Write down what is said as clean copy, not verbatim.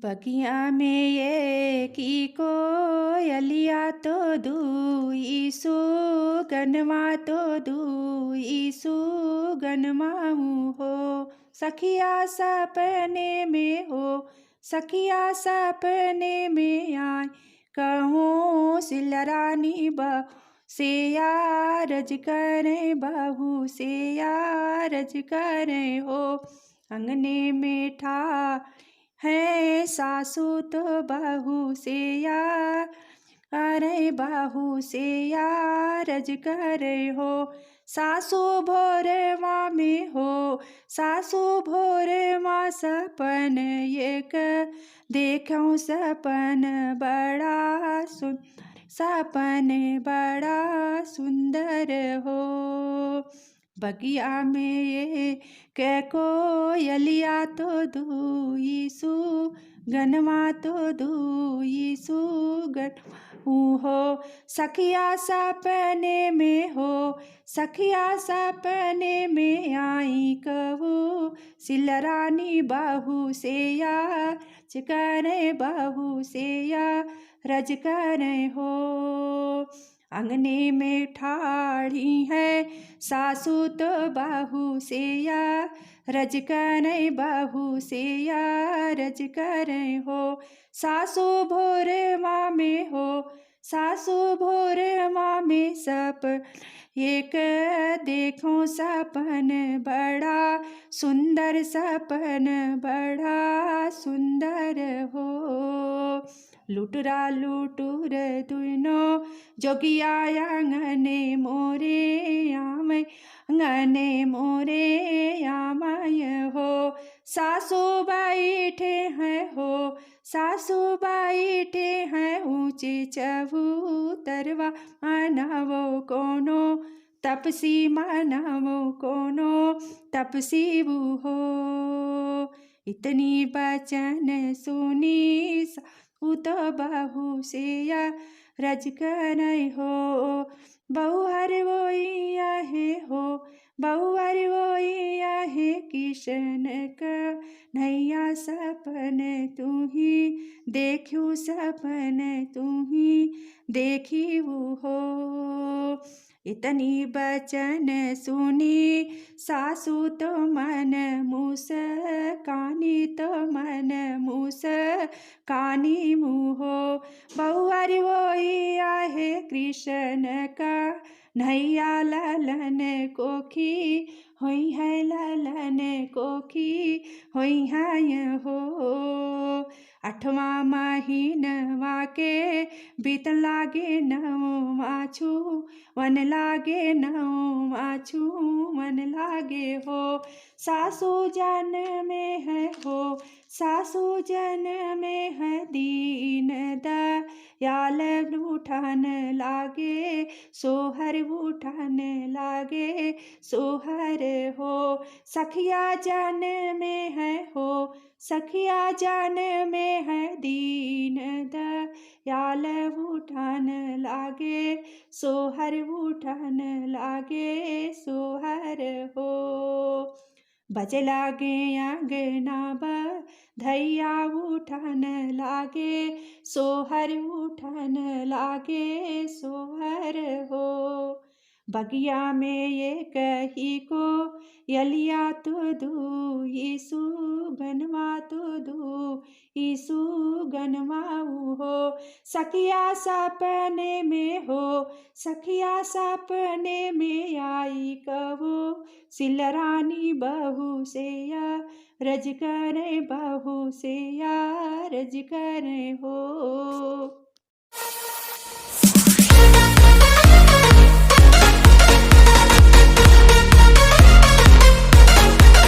बगिया में ये की कोयलिया तो दुई सुगनमा तो दुई सुगनमाऊ हो। सखिया सपने में हो, सखिया सपने में आए, कहूँ सिलरानी बहू से यारज करें, बहू से यारज करें हो। अंगने में ठा है सासू तो बहू से यार करे, बहू से यारज करे हो। सासू भोरे माँ में हो, सासू भोरे माँ सपन एक देखूं, सपन बड़ा सुंदर, सपन बड़ा सुंदर हो। बगिया में ये के कोयलिया तो दुई सुगनमा तो दुई सुगनमाऊ हो। सखिया सपने में हो, सखिया सपने में आई, कहूँ सिलरानी बहू से यारज करे, बहू से यारज करे हो। अंगने में ठाड़ी है सासू तो बहू से यारज करे, बहू से यारज करे हो। सासू भोरे माँ में हो, सासू भोरे माँ में सप एक देखो, सपन बड़ा सुंदर, सपन बड़ा सुंदर हो। लुटरा लुटुर दुनो जोगिया आंगने मोरे आमय, आंगने मोरे आमय हो। सासू बैठे हैं हो, सासू बैठे हैं ऊंचे चबूतरवा, मानवो कोनो तपसी, मानवो कोनो तपसी हो। इतनी बचन सुनी सासू तो बहू से यारज करे हो। बहुअर वोई आहे हो, बहुअर वोई आहे, किशन कन्हैया सपन तू ही देखू, सपन तू ही देखी हो। इतनी बचन सुनी सासू तो मन मुस्कानी, तो मन मुस्कानी मुहो। बहुअर वोई आहे, कृष्ण कन्हैया ललन कोखी होई है, ललन कोखी होई है हो। 8वां महीनवा के बीत लागे नौमा छूवन लागे, नौमा छूवन लागे हो। सासू जन में है हो, सासू जन में है, दीन दयाल उठान लागे, सोहर उठान लागे सोहर हो। सखिया जन में है हो, सखिया जन में है, दीन दयाल उठान लागे, सोहर उठान लागे सोहर हो। बज लागे अंगना बधैया, उठान लागे सोहर, उठान लागे सोहर हो। बगिया में ये कही कोयलिया तो दुई सुगनमा तो दुई सुगनमाऊ हो। सखिया सपने में हो, सखिया सपने में आई, कहूँ सिलरानी बहू से यारज करे, बहू से यारज करे हो।